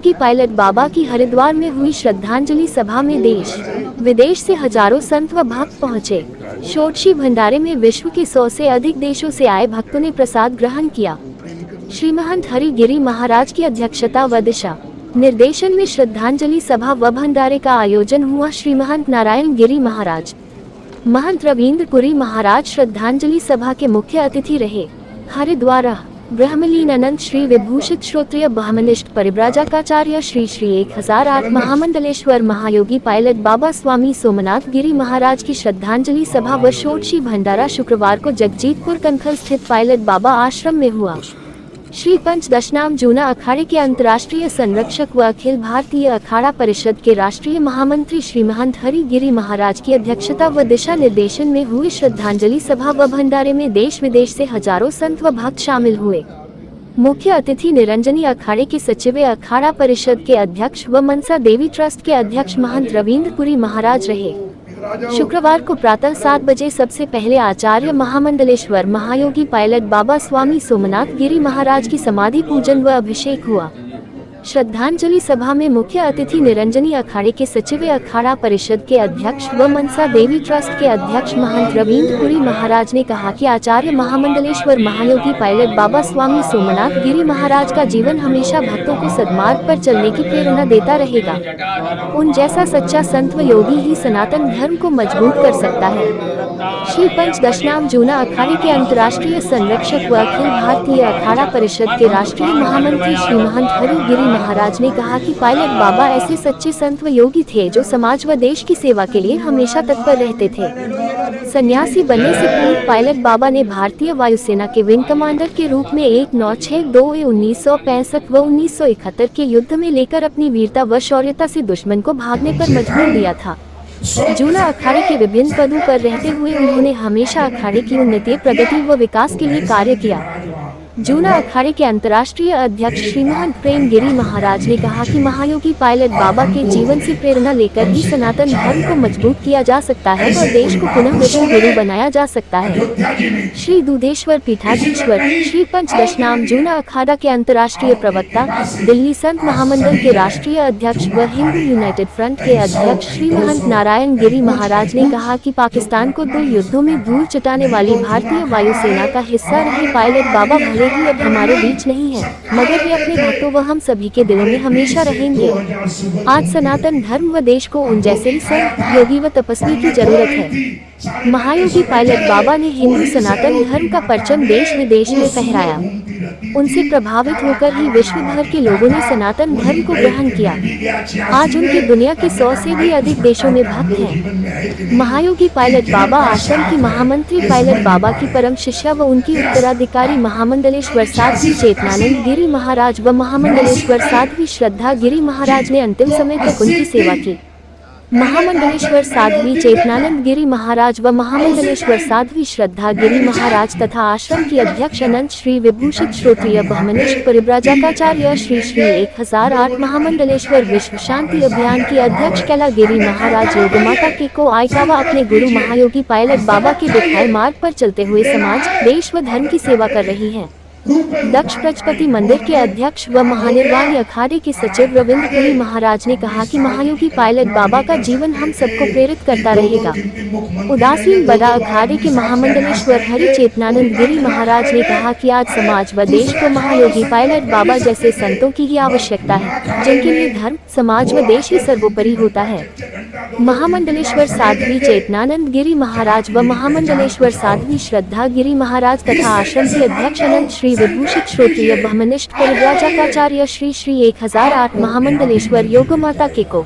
महायोगी पायलट बाबा की हरिद्वार में हुई श्रद्धांजलि सभा में देश विदेश से हजारों संत व भक्त पहुंचे। षोडशी भंडारे में विश्व के 100 से अधिक देशों से आए भक्तों ने प्रसाद ग्रहण किया। श्री महंत हरि गिरी महाराज की अध्यक्षता व दिशा निर्देशन में श्रद्धांजलि सभा व भंडारे का आयोजन हुआ। श्री महंत नारायण गिरी महाराज, महंत रविंद्र पुरी महाराज श्रद्धांजलि सभा के मुख्य अतिथि रहे। हरिद्वार ब्रह्मलीन अनंत श्री विभूषित श्रोत्रिय ब्रह्मनिष्ठ परिव्राजकाचार्य श्री श्री 1008 महामंडलेश्वर महायोगी पायलट बाबा स्वामी सोमनाथ गिरी महाराज की श्रद्धांजलि सभा व षोडशी भंडारा शुक्रवार को जगजीतपुर कनखल स्थित पायलट बाबा आश्रम में हुआ। श्री पंचदशनाम जूना अखाड़े के अंतर्राष्ट्रीय संरक्षक व अखिल भारतीय अखाड़ा परिषद के राष्ट्रीय महामंत्री श्री महंत हरि गिरी महाराज की अध्यक्षता व दिशा निर्देशन में हुई श्रद्धांजलि सभा व भंडारे में देश विदेश से हजारों संत व भक्त शामिल हुए। मुख्य अतिथि निरंजनी अखाड़े के सचिव अखाड़ा परिषद के अध्यक्ष व मनसा देवी ट्रस्ट के अध्यक्ष महंत रविंद्र पुरी महाराज रहे। शुक्रवार को प्रातः 7 बजे सबसे पहले आचार्य महामंडलेश्वर महायोगी पायलट बाबा स्वामी सोमनाथ गिरी महाराज की समाधि पूजन व अभिषेक हुआ। श्रद्धांजलि सभा में मुख्य अतिथि निरंजनी अखाड़े के सचिव अखाड़ा परिषद के अध्यक्ष व मनसा देवी ट्रस्ट के अध्यक्ष महंत रविंद्र पुरी महाराज ने कहा कि आचार्य महामंडलेश्वर महायोगी पायलट बाबा स्वामी सोमनाथ गिरी महाराज का जीवन हमेशा भक्तों को सद्मार्ग पर चलने की प्रेरणा देता रहेगा। उन जैसा सच्चा संत व योगी ही सनातन धर्म को मजबूत कर सकता है। श्री पंचदशनाम जूना अखाड़े के अंतर्राष्ट्रीय संरक्षक व अखिल भारतीय अखाड़ा परिषद के राष्ट्रीय महामंत्री श्री महंत हरि गिरी महाराज ने कहा कि पायलट बाबा ऐसे सच्चे संत व योगी थे जो समाज व देश की सेवा के लिए हमेशा तत्पर रहते थे। सन्यासी बनने से पूर्व पायलट बाबा ने भारतीय वायुसेना के विंग कमांडर के रूप में 1962 1965 व 1971 के युद्ध में लेकर अपनी वीरता व शौर्यता से दुश्मन को भागने पर मजबूर दिया था। जूना अखाड़े के विभिन्न पदों पर रहते हुए उन्होंने हमेशा अखाड़े की उन्नति, प्रगति व विकास के लिए कार्य किया। जूना अखाड़े के अंतर्राष्ट्रीय अध्यक्ष श्री महंत प्रेम गिरी महाराज ने कहा कि महायोगी पायलट बाबा के जीवन से प्रेरणा लेकर ही सनातन धर्म को मजबूत किया जा सकता है और देश को पुनः विश्व गुरु बनाया जा सकता है। श्री दूधेश्वर पीठाधीश्वर श्री पंचदशनाम जूना अखाड़ा के अंतर्राष्ट्रीय प्रवक्ता, दिल्ली संत महामंडल के राष्ट्रीय अध्यक्ष व हिंदू यूनाइटेड फ्रंट के अध्यक्ष श्री महंत नारायण गिरी महाराज ने कहा कि पाकिस्तान को 2 युद्धों में धूल चटाने वाली भारतीय वायुसेना का हिस्सा रहे पायलट बाबा भले ही अब हमारे बीच नहीं है, मगर वे अपने भक्तों व हम सभी के दिलों में हमेशा रहेंगे। आज सनातन धर्म व देश को उन जैसे ही संत, योगी व तपस्वी की जरूरत है। महायोगी पायलट बाबा ने हिंदू सनातन धर्म का परचम देश विदेश में फहराया। उनसे प्रभावित होकर ही विश्व भर के लोगों ने सनातन धर्म को ग्रहण किया। आज उनके दुनिया के 100 से भी अधिक देशों में भक्त हैं। महायोगी पायलट बाबा आश्रम की महामंत्री पायलट बाबा की परम शिष्या व उनकी उत्तराधिकारी महामंडलेश्वर साध्वी चेतनानंद गिरी महाराज व महामंडलेश्वर साध्वी श्रद्धा गिरी महाराज ने अंतिम समय तक उनकी सेवा की। महामंडलेश्वर साध्वी चेतनानंद गिरी महाराज व महामंडलेश्वर साध्वी श्रद्धा गिरी महाराज तथा आश्रम की अध्यक्ष अनंत श्री विभूषित श्रोत्रिय ब्रह्मनिष्ठ परिव्राजकाचार्य श्री श्री 1008 महामंडलेश्वर विश्व शांति अभियान की अध्यक्ष कैला गिरी महाराज योगमाता के को आयकावा अपने गुरु महायोगी पायलट बाबा के दिखाए मार्ग पर चलते हुए समाज, देश व धर्म की सेवा कर रही है। दक्ष प्रजपति मंदिर के अध्यक्ष व महानिर्वाणी अखाड़े के सचिव रविंद्र पुरी महाराज ने कहा कि महायोगी पायलट बाबा का जीवन हम सबको प्रेरित करता रहेगा। उदासीन बड़ा अखाड़े के महामंडलेश्वर हरि चेतनानंद गिरी महाराज ने कहा कि आज समाज व देश को महायोगी पायलट बाबा जैसे संतों की ही आवश्यकता है, जिनके लिए धर्म, समाज व देश ही सर्वोपरि होता है। महामंडलेश्वर साध्वी चेतनानंद गिरी महाराज व महामंडलेश्वर साध्वी श्रद्धा गिरी महाराज तथा आश्रम के अध्यक्ष अनंत श्री विभूषित श्रोत्रिय ब्रह्मनिष्ठ परिव्राजकाचार्य श्री श्री 1008 महामंडलेश्वर योगमाता के को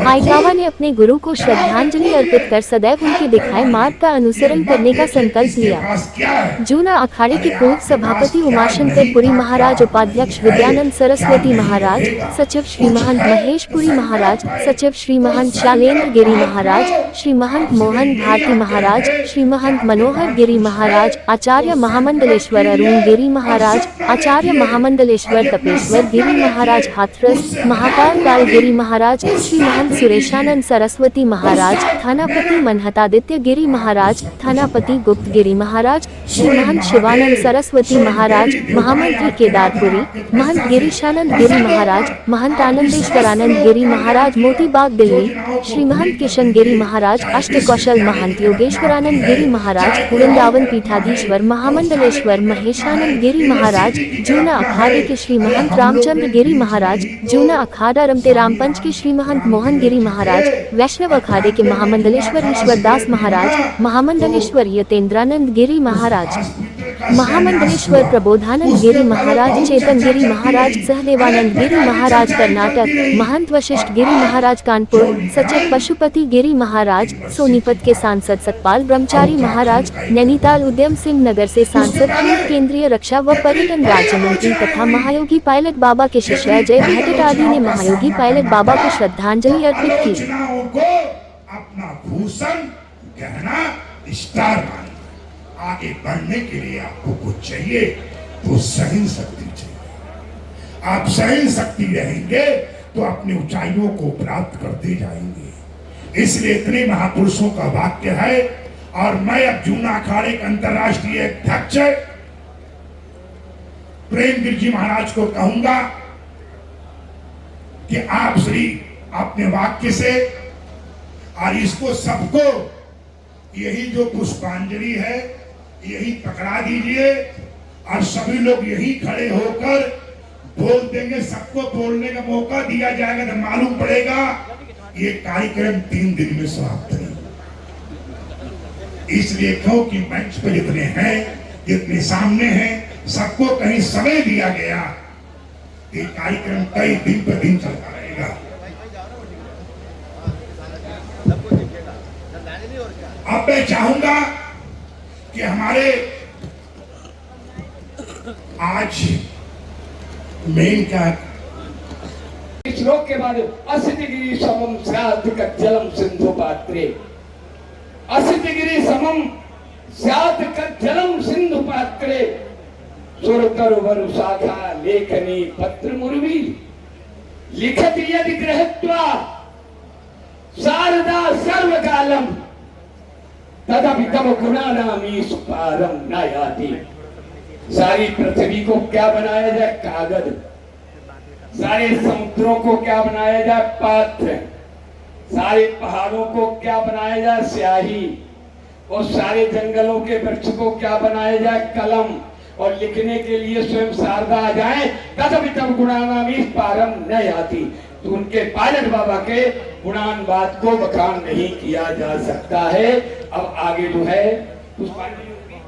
आयकावा ने अपने गुरु को श्रद्धांजलि अर्पित कर सदैव उनके दिखाए मार्ग का अनुसरण करने का संकल्प लिया। जूना अखाड़े के पूर्व सभापति उमाशंकर पुरी महाराज, उपाध्यक्ष विद्यानंद सरस्वती महाराज, सचिव श्री महंत महेश पुरी महाराज, सचिव श्री महंत शालेंद्र गिरी महाराज, श्री महंत मोहन भारती महाराज, श्री महंत मनोहर गिरी महाराज, आचार्य महामंडलेश्वर अरुण गिरी महाराज, आचार्य महामंडलेश्वर तपेश्वर गिरी महाराज हाथरस, महाकाल काल गिरी महाराज, श्री महंत सुरेशानंद सरस्वती महाराज, थानापति मनहतादित्य गिरी महाराज, थानापति गुप्त गिरी महाराज, श्री महंत शिवानंद सरस्वती महाराज, महामंत्री केदारपुरी, महंत गिरीशानंद गिरी महाराज, महंत आनंदेश्वरानंद गिरी महाराज मोतीबाग दिल्ली, श्री महंत किशन गिरी महाराज, अष्टकौशल महंत योगेश्वरानंद गिरी महाराज, वृंदावन पीठाधीश्वर महामंडलेश्वर महेशानंद गिरी महाराज, जूना अखाड़े के श्री महंत रामचंद्र गिरी महाराज, जूना अखाड़ा रमते रामपंच के श्री महंत मोहन गिरी महाराज, वैष्णव अखाड़े के महामंडलेश्वर ईश्वरदास महाराज, महामंडलेश्वर यतेंद्रानंद गिरी महाराज, महामंडलेश्वर प्रबोधानंद गिरी महाराज, चेतन गिरी महाराज, सहदेवानंद गिरी महाराज कर्नाटक, महंत वशिष्ठ गिरी महाराज कानपुर, सचिव पशुपति गिरी महाराज, सोनीपत के सांसद सतपाल ब्रह्मचारी महाराज, नैनीताल उद्यम सिंह नगर से सांसद केंद्रीय रक्षा व पर्यटन राज्य मंत्री तथा महायोगी पायलट बाबा के शिष्य अजय भट्ट आदि ने महायोगी पायलट बाबा को श्रद्धांजलि अर्पित की। अपना भूषण गहना स्टार माने। आगे बढ़ने के लिए आपको कुछ चाहिए तो सहन शक्ति चाहिए। आप सहन शक्ति रहेंगे तो अपनी ऊंचाइयों को प्राप्त करते जाएंगे। इसलिए इतने महापुरुषों का वाक्य है। और मैं अब जूना अखाड़े के अंतर्राष्ट्रीय अध्यक्ष प्रेमवीर जी महाराज को कहूंगा कि आप श्री अपने वाक्य से और इसको सबको यही जो पुष्पांजलि है यही पकड़ा दीजिए और सभी लोग यही खड़े होकर बोल देंगे। सबको बोलने का मौका दिया जाएगा तो मालूम पड़ेगा ये कार्यक्रम 3 दिन में समाप्त नहीं। इसलिए कहो कि मंच पर जितने हैं जितने सामने हैं सबको कहीं समय दिया गया। ये कार्यक्रम कई दिन पर दिन चलता रहेगा। अब मैं चाहूंगा कि हमारे आज मेन क्या श्लोक के बाद असितगिरी समम स्यात् कज्जलम सिंधु पात्रे, असितगिरी समम स्यात् कज्जलम सिंधु पात्रे, सुरतर वरु शाखा लेखनी पत्र मुर्वी, लिखत यदि गृहीत्वा शारदा सर्वकालम तदपि तव गुणानामी सुपारम न याति। सारी पृथ्वी को क्या बनाया जाए? कागज। सारे समुद्रों को क्या बनाया जाए? पात्र। सारे पहाड़ों को क्या बनाया जाए? स्याही। और सारे जंगलों के वृक्ष को क्या बनाया जाए? कलम। और लिखने के लिए स्वयं शारदा आ जाए तदपि तव गुणानामी पारम न याति। तो उनके पायलट बाबा के गुणान बात को बखान नहीं किया जा सकता है। अब आगे जो है पुष्पांजलि होगी।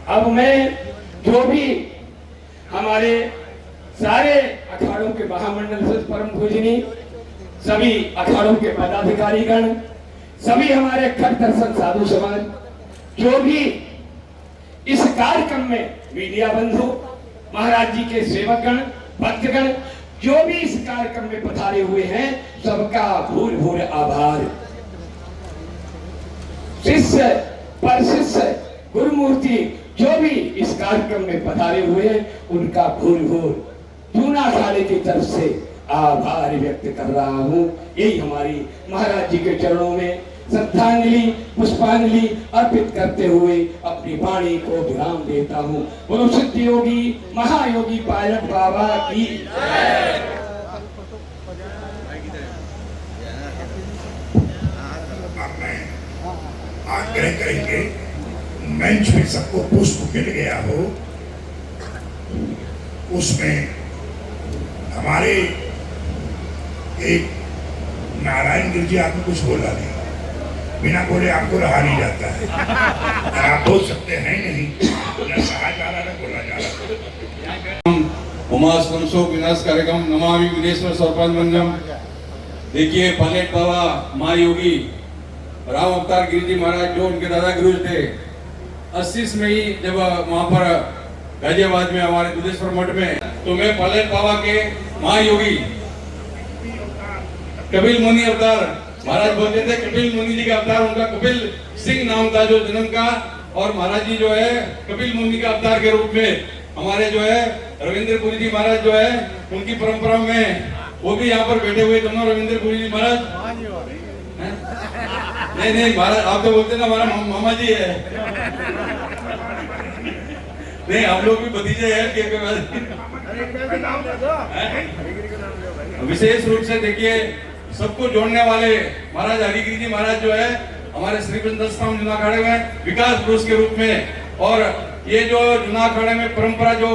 अब मैं जो भी हमारे सारे अखाड़ों के महामंडल से परम पूजनीय सभी अखाड़ों के पदाधिकारीगण, सभी हमारे खट दर्शन साधु समाज, जो भी इस कार्यक्रम में मीडिया बंधु, महाराज जी के सेवकगण, भक्तगण, जो भी इस कार्यक्रम में पधारे हुए हैं, सबका भूल भूल आभार। शिष्य पर शिष्य गुरुमूर्ति जो भी इस कार्यक्रम में पधारे हुए हैं, उनका भूल भूल जूना अखाड़े की तरफ से आभार व्यक्त कर रहा हूं। यही हमारी महाराज जी के चरणों में श्रद्धांजलि पुष्पांजलि अर्पित करते हुए अपनी वाणी को विराम देता हूँ। बोलो सिद्ध योगी महायोगी पायलट बाबा की आग्रह करेंगे मंच में सबको पुष्प मिल गया हो, उसमें हमारे एक नारायण गिर जी आपने कुछ बोला नहीं, बिना बोले आपको रहा नहीं जाता है। आप बोल सकते हैं नहीं, न सहा जा रहा न बोला जा रहा। उमास कंसो विनाश कार्यक्रम नमामि विघ्नेश्वर सरपंच मंजम। देखिए पायलट बाबा महायोगी राम अवतार गिरी जी महाराज जो उनके दादा गुरु थे, 80 में ही जब वहाँ पर गाजियाबाद में हमारे दुधेश्वर मठ में, तो मैं पायलट बाबा के महायोगी कपिल मुनि अवतार महाराज बोलते थे, कपिल मुनि जी का अवतार उनका कपिल सिंह नाम था जो जन्म का, और महाराज जी जो है कपिल मुनि का अवतार के रूप में हमारे जो है रविंद्रपुरी जी महाराज जो है उनकी परंपरा में वो भी यहाँ पर बैठे हुए दोनों रविंद्र पुरी जी महाराज हैं? नहीं महाराज, आप तो बोलते ना हमारा मामा जी है। नहीं, हम लोग भी भतीजे हैं के विशेष रूप से देखिए सबको जोड़ने वाले महाराज हरिगिरी जी महाराज जो है हमारे श्री वृंदावन जूना अखाड़े में विकास पुरुष के रूप में, और ये जो जूना अखाड़े में परंपरा जो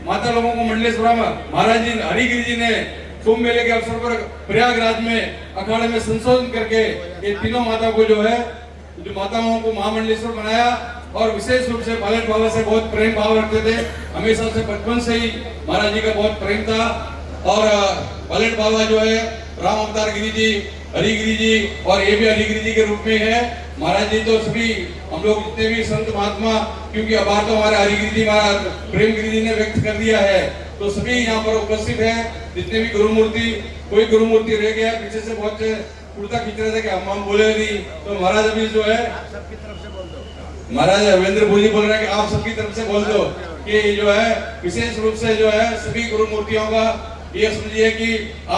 माता लोगों को मंडलेश्वरा महाराज जी हरिगिरी जी ने कुंभ मेले के अवसर पर प्रयागराज में अखाड़े में संशोधन करके ये तीनों माता को जो है, जो माताओं को महामंडलेश्वर बनाया, और विशेष रूप से पायलट बाबा से बहुत प्रेम भाव रखते थे। हमेशा से बचपन से ही महाराज जी का बहुत प्रेम था। और पायलट बाबा जो है राम अवतार गिरी जी, हरिगिरी जी और ये भी हरिगिरी जी के रूप में है। महाराज जी तो सभी हम लोग जितने भी संत महात्मा, क्योंकि आभार तो हमारे हरिगिरी जी महाराज प्रेम गिरी जी ने व्यक्त कर दिया है, तो सभी यहाँ पर उपस्थित है। जितने भी गुरु मूर्ति, कोई गुरु मूर्ति रह गया पीछे से बहुत कुर्ता खींच रहे थे कि हम बोले नहीं, तो महाराज अभी जो है महाराज रविंद्र पुरी बोल रहे हैं कि आप सबकी तरफ से बोल दो कि जो है विशेष रूप से जो है सभी गुरु मूर्तियों का ये समझिए कि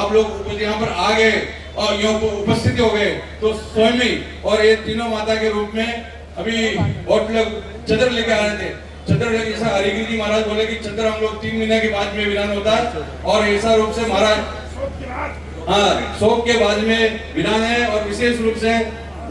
आप लोग यहाँ पर आ गए और यहाँ उपस्थित हो गए, तो स्वयं ही और ये तीनों माता के रूप में अभी बहुत लोग चदर लेके आ रहे थे। चदर लेके, जैसा हरिगिरी जी महाराज बोले कि चदर हम लोग 3 महीने के बाद में विरान होता है, और ऐसा रूप से महाराज हाँ शोक के बाद में विरान है। और विशेष रूप से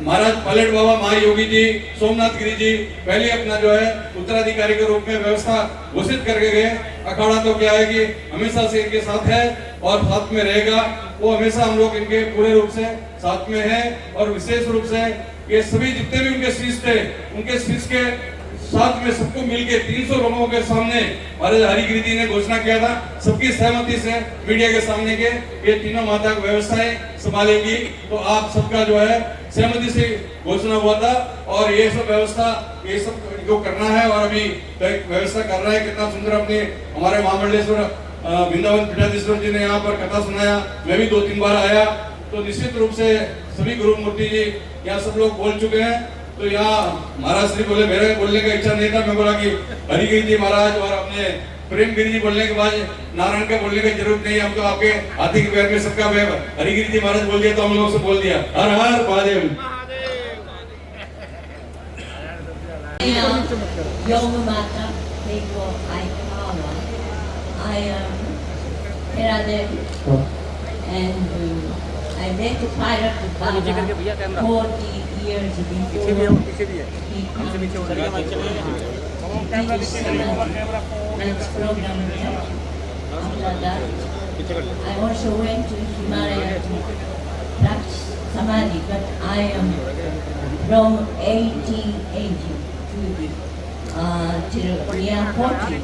महाराज पायलट बाबा महायोगी जी, सोमनाथ गिरी जी पहले अपना जो है उत्तराधिकारी के रूप में व्यवस्था घोषित करके गए। अखाड़ा तो क्या है कि हमेशा से इनके साथ है और साथ में रहेगा, वो हमेशा हम लोग इनके पूरे रूप से साथ में है। और विशेष रूप से ये सभी जितने भी उनके शिष्य थे, उनके शिष्य के साथ में सबको मिलके 300 लोगों के सामने महाराज हरिगिरी जी ने घोषणा किया था, सबकी सहमति से मीडिया के सामने के ये तीनों माता को व्यवस्थाएं संभालेगी। तो आप सबका जो है सहमति से घोषणा हुआ था, और ये सब व्यवस्था ये सब जो करना है और अभी व्यवस्था कर रहा है। कितना सुंदर अपने हमारे महामंडलेश्वर वृंदावन पीठाधीश्वर जी ने यहाँ पर कथा सुनाया। मैं भी 2-3 बार आया, तो निश्चित रूप से सभी गुरु मूर्ति जी यहाँ सब लोग बोल चुके हैं। तो यहाँ महाराज श्री बोले, मेरे बोलने का इच्छा नहीं था, मैं बोला कि हरिगिरी जी महाराज और अपने प्रेम गिरी जी बोलने के बाद नारायण का बोलने की जरूरत नहीं, हम तो आपके हाथी के पैर में सबका पैर हरिगिरी जी महाराज बोल दिया तो हम लोगों से बोल दिया। हर हर Mahadev. Yoga Mata, Peko Aikawa. I am Heradev, and I met the pilot of Baba 40 years before he comes to next program. After that, I also went to Himalaya to practice Samadhi, but I am from 1880 till near 40,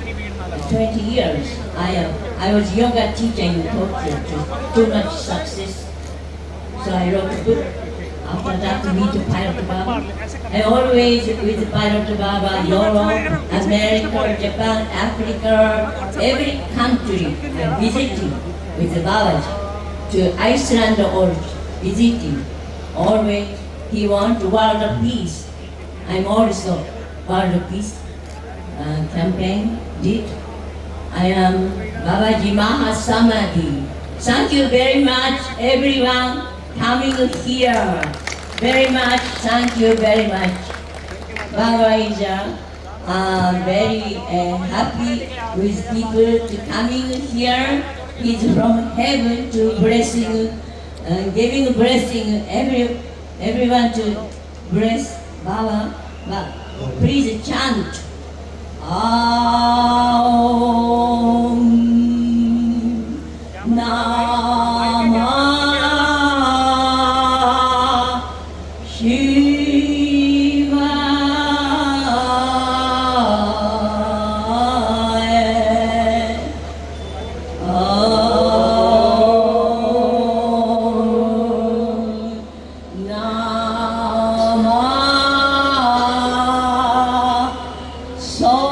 20 years. I was yoga teacher in Tokyo to too much success. So I wrote a book. After that, to meet the Pilot Baba. I always with the Pilot Baba, Europe, America, Japan, Africa, every country I'm visiting with the Babaji. To Iceland or visiting. Always he wants world of peace. I'm also world of peace campaign did. I am Babaji Mahasamadhi. Thank you very much, everyone coming here. Very much, thank you very much. Baba is very happy with people to coming here. He's from heaven to blessing, giving blessing everyone to bless Baba. But please chant. Aum Namah Shivaya. Aum Namah Somnatogi.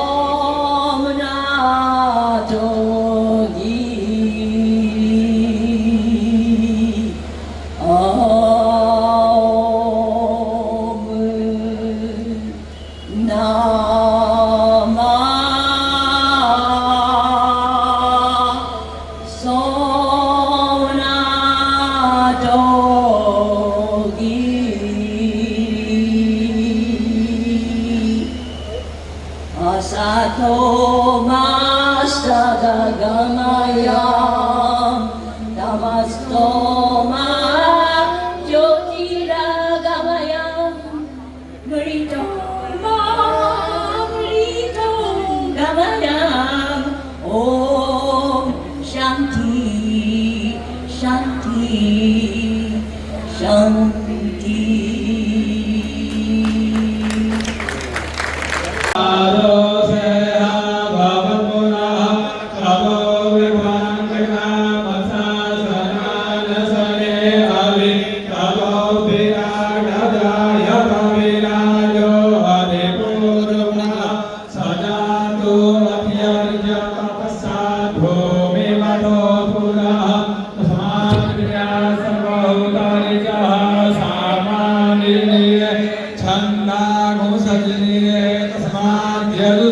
Aum Tato Masada Gamaya Damastoma Jyotira Gamaya Mritoma Mrito Gamaya Om Shanti Shanti Shanti छंदा घोषजने तस्माद् यदु